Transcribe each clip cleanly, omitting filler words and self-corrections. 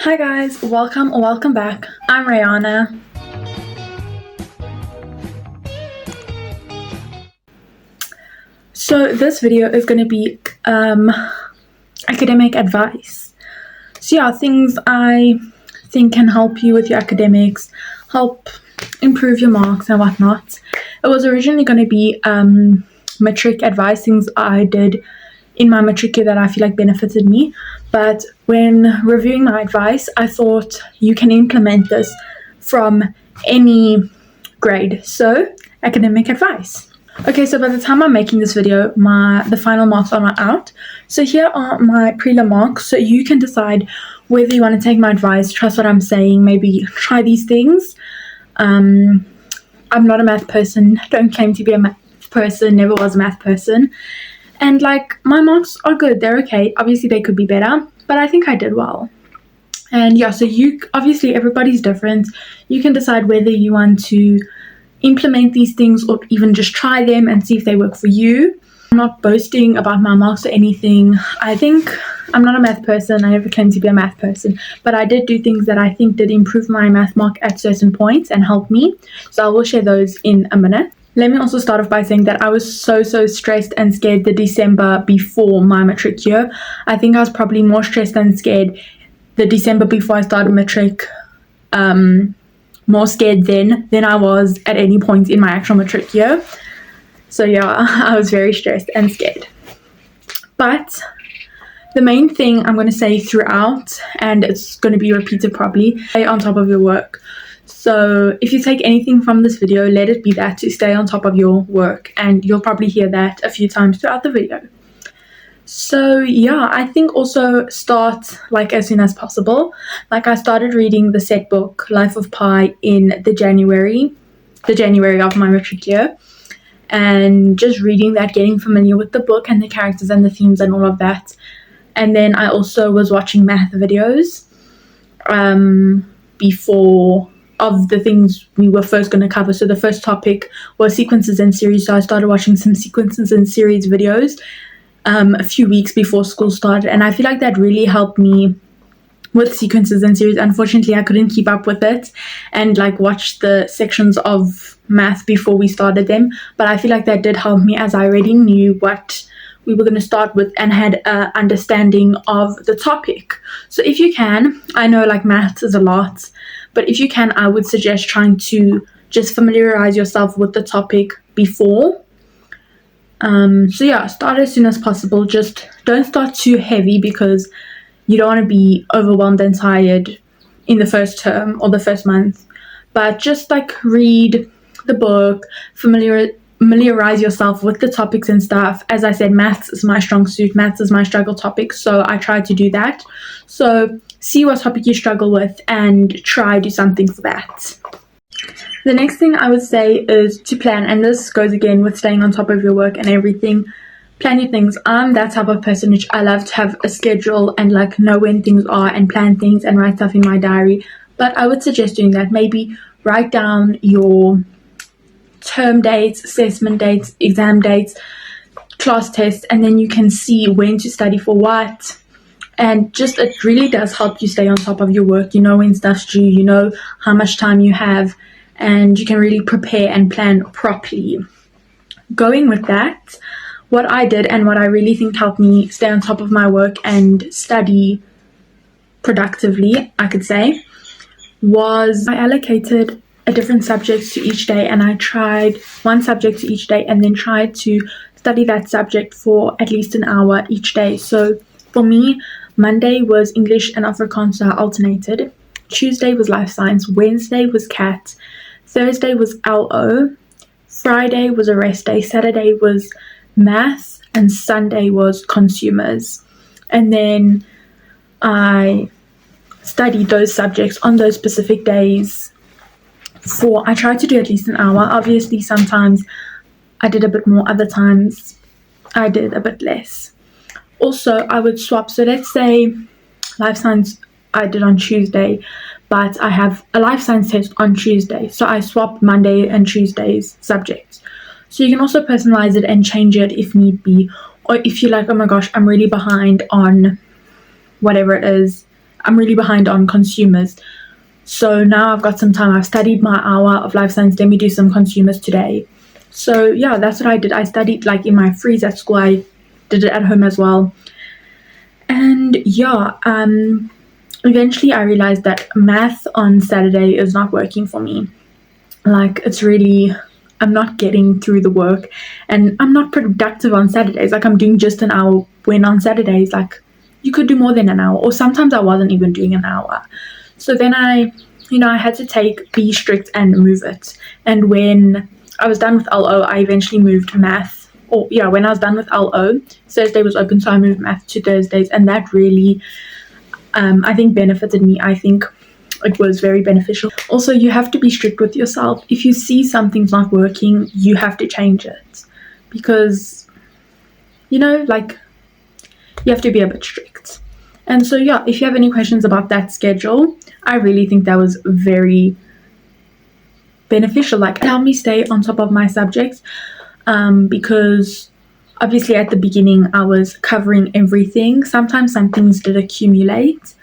Hi guys, welcome or welcome back. I'm Rihanna. So this video is going to be academic advice. So yeah, things I think can help you with your academics, help improve your marks and whatnot. It was originally going to be matric advice, things I did in my matric year that I feel like benefited me. But when reviewing my advice, I thought you can implement this from any grade. So, academic advice. Okay, so by the time I'm making this video, the final marks are not out. So here are my prelim marks. So you can decide whether you want to take my advice, trust what I'm saying, maybe try these things. I'm not a math person, don't claim to be a math person, never was a math person. And like, my marks are good, they're okay. Obviously they could be better, but I think I did well. And yeah, so obviously everybody's different. You can decide whether you want to implement these things or even just try them and see if they work for you. I'm not boasting about my marks or anything. I think I'm not a math person. I never claim to be a math person, but I did do things that I think did improve my math mark at certain points and help me. So I will share those in a minute. Let me also start off by saying that I was so stressed and scared the December before my matric year. I think I was probably more stressed and scared the December before I started matric. More scared then than I was at any point in my actual matric year. So yeah, I was very stressed and scared. But the main thing I'm going to say throughout, and it's going to be repeated probably, stay on top of your work. So if you take anything from this video, let it be that, to stay on top of your work, and you'll probably hear that a few times throughout the video. So yeah, I think also start like as soon as possible. Like I started reading the set book Life of Pi in the January of my matric year, and just reading that, getting familiar with the book and the characters and the themes and all of that. And then I also was watching math videos before of the things we were first going to cover. So the first topic was sequences and series, so I started watching some sequences and series videos a few weeks before school started, and I feel like that really helped me with sequences and series. Unfortunately, I couldn't keep up with it and like watch the sections of math before we started them, but I feel like that did help me, as I already knew what we were going to start with and had an understanding of the topic. So if you can, I know like maths is a lot, but if you can, I would suggest trying to just familiarize yourself with the topic before. So yeah, start as soon as possible. Just don't start too heavy because you don't want to be overwhelmed and tired in the first term or the first month. But just like read the book, familiarize yourself with the topics and stuff. As I said, maths is my strong suit. Maths is my struggle topic, so I try to do that. So see what topic you struggle with and try do something for that. The next thing I would say is to plan, and this goes again with staying on top of your work and everything. Plan your things. I'm that type of person which I love to have a schedule and like know when things are and plan things and write stuff in my diary. But I would suggest doing that. Maybe write down your term dates, assessment dates, exam dates, class tests, and then you can see when to study for what. And just it really does help you stay on top of your work. You know when stuff's due, you know how much time you have, and you can really prepare and plan properly. Going with that, what I did and what I really think helped me stay on top of my work and study productively, I could say, was I allocated a different subject to each day, and I tried one subject to each day and then tried to study that subject for at least an hour each day. So for me, Monday was English and Afrikaans, so I alternated. Tuesday was life science, Wednesday was CAT, Thursday was LO, Friday was a rest day, Saturday was math, and Sunday was consumers. And then I studied those subjects on those specific days I tried to do at least an hour. Obviously sometimes I did a bit more, other times I did a bit less. Also, I would swap. So let's say life science I did on Tuesday, but I have a life science test on Tuesday. So I swapped Monday and Tuesday's subjects. So you can also personalize it and change it if need be. Or if you're like, oh my gosh, I'm really behind on whatever it is, I'm really behind on consumers. So now I've got some time. I've studied my hour of life science. Let me do some consumers today. So yeah, that's what I did. I studied like in my freeze at school. I did it at home as well. And yeah, eventually I realized that math on Saturday is not working for me. Like, it's really, I'm not getting through the work, and I'm not productive on Saturdays. Like, I'm doing just an hour, when on Saturdays, like, you could do more than an hour, or sometimes I wasn't even doing an hour. So then I had to take be strict and move it. And when I was done with LO, I eventually moved math. Or yeah, when I was done with LO, Thursday was open, so I moved math to Thursdays, and that really, I think, benefited me. I think it was very beneficial. Also, you have to be strict with yourself. If you see something's not working, you have to change it, because like, you have to be a bit strict. And so yeah, if you have any questions about that schedule, I really think that was very beneficial. Like, it helped me stay on top of my subjects, because obviously at the beginning I was covering everything. Sometimes some things did accumulate,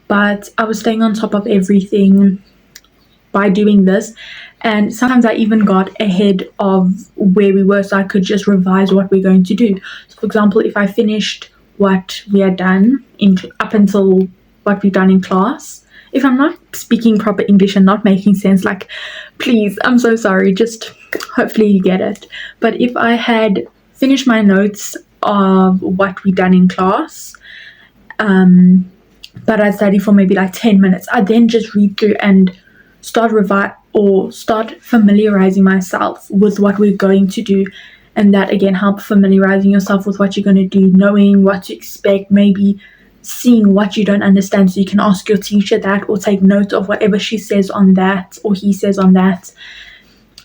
but I was staying on top of everything by doing this. And sometimes I even got ahead of where we were, so I could just revise what we're going to do. So for example, if I finished what we had done up until what we've done in class, if I'm not speaking proper English and not making sense, like, please, I'm so sorry, just hopefully you get it. But if I had finished my notes of what we done in class, but I'd study for maybe like 10 minutes, I'd then just read through and start familiarizing myself with what we're going to do. And that again help familiarizing yourself with what you're going to do, knowing what to expect, maybe seeing what you don't understand, so you can ask your teacher that, or take note of whatever she says on that, or he says on that.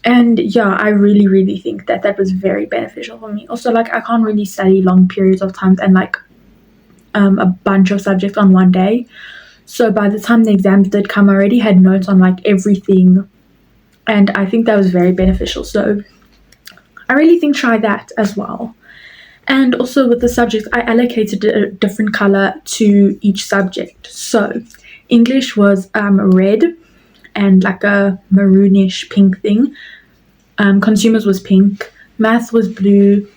And yeah, I really, really think that was very beneficial for me. Also, like, I can't really study long periods of time and like a bunch of subjects on one day. So by the time the exams did come, I already had notes on like everything, and I think that was very beneficial. So I really think try that as well. And also with the subjects, I allocated a different color to each subject. So English was red and like a maroonish pink thing. Consumers was pink. Math was blue.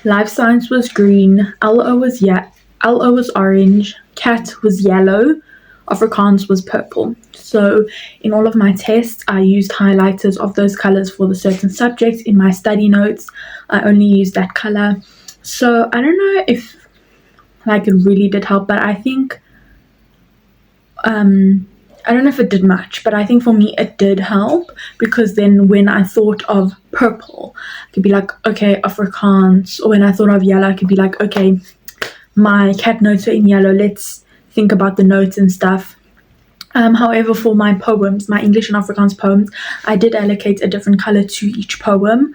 Life science was green. LO was orange. Cat was yellow. Afrikaans was purple. So in all of my tests, I used highlighters of those colors for the certain subjects. In my study notes, I only used that color. So I don't know if like it really did help, but I think I don't know if it did much, but I think for me it did help, because then when I thought of purple, I could be like, okay, Afrikaans. Or when I thought of yellow, I could be like, okay, my cat notes are in yellow, let's think about the notes and stuff. However, for my poems, my English and Afrikaans poems, I did allocate a different color to each poem.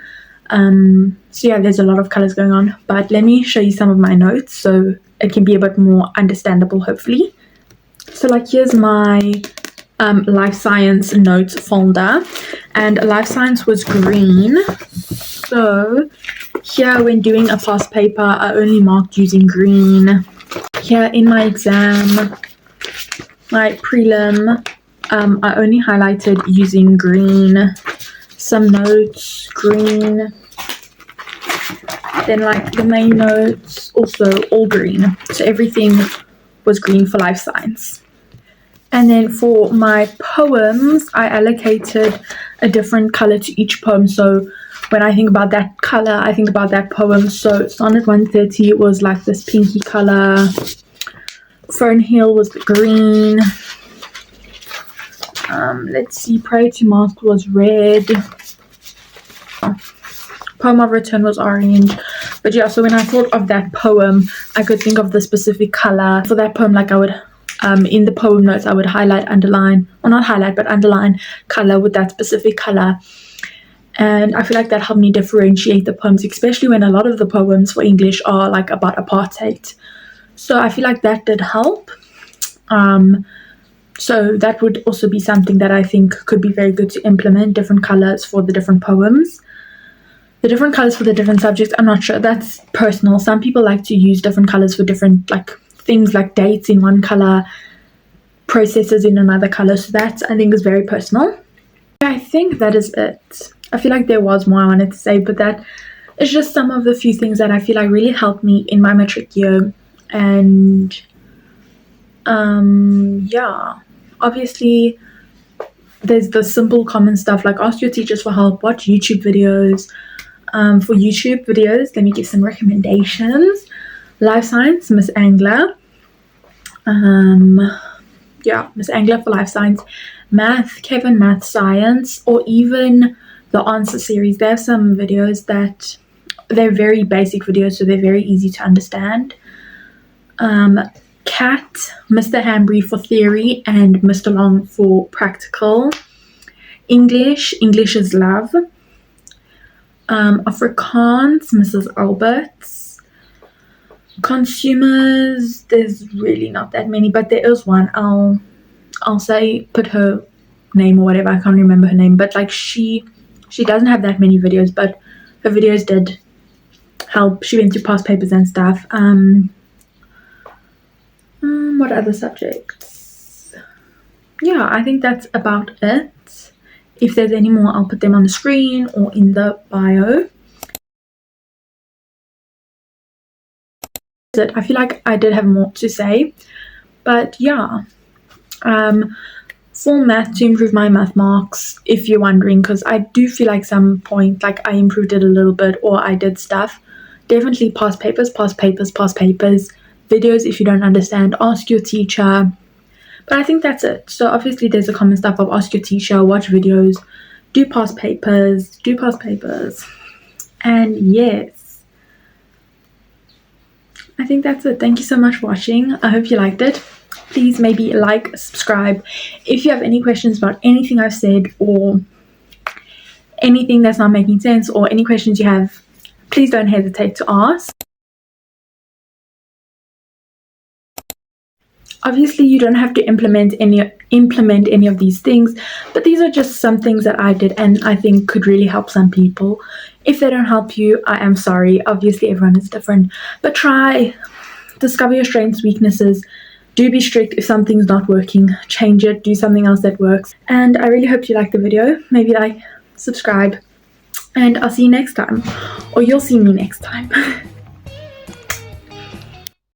So yeah, there's a lot of colors going on, but let me show you some of my notes so it can be a bit more understandable, hopefully. So like, here's my life science notes folder, and life science was green. So here, when doing a past paper, I only marked using green. Here in my exam, my prelim, I only highlighted using green. Some notes, green. Then like the main notes, also all green. So everything was green for life science. And then for my poems, I allocated a different color to each poem. So when I think about that color, I think about that poem. So Sonnet 130 was like this pinky color. Fernhill was green. Let's see, Pray to Mask was red. Poem of Return was orange. But yeah, so when I thought of that poem, I could think of the specific color. For that poem, like I would, in the poem notes, I would highlight, underline, or not highlight, but underline color with that specific color. And I feel like that helped me differentiate the poems, especially when a lot of the poems for English are like about apartheid. So I feel like that did help. So that would also be something that I think could be very good to implement, different colors for the different poems. The different colors for the different subjects, I'm not sure. That's personal. Some people like to use different colors for different like things, like dates in one color, processes in another color. So that I think is very personal. I think that is it. I feel like there was more I wanted to say, but that is just some of the few things that I feel like really helped me in my matric year. And yeah, obviously there's the simple common stuff like ask your teachers for help, watch YouTube videos. For YouTube videos, let me give some recommendations. Life Science, Miss Angler. Yeah, Miss Angler for Life Science. Math, Kevin Math Science, or even the Answer series. They have some videos that they're very basic videos, so they're very easy to understand. Cat, Mr. Hambry for theory, and Mr. Long for practical. English is love. Afrikaans, Mrs. Alberts. Consumers, there's really not that many, but there is one. I'll say put her name or whatever. I can't remember her name, but like she doesn't have that many videos, but her videos did help. She went through past papers and stuff. What other subjects? Yeah, I think that's about it. If there's any more, I'll put them on the screen or in the bio. I feel like I did have more to say, but yeah. For math, to improve my math marks, if you're wondering, because I do feel like some point like I improved it a little bit or I did stuff. Definitely past papers. Videos, if you don't understand, ask your teacher. But I think that's it. So obviously there's the common stuff of ask your teacher, watch videos, do past papers. And yes, I think that's it. Thank you so much for watching. I hope you liked it. Please maybe like, subscribe. If you have any questions about anything I've said or anything that's not making sense or any questions you have, please don't hesitate to ask. Obviously, you don't have to implement any of these things, but these are just some things that I did and I think could really help some people. If they don't help you, I am sorry. Obviously, everyone is different, but try, discover your strengths, weaknesses. Do be strict if something's not working. Change it, do something else that works. And I really hope you liked the video. Maybe like, subscribe, and I'll see you next time, or you'll see me next time.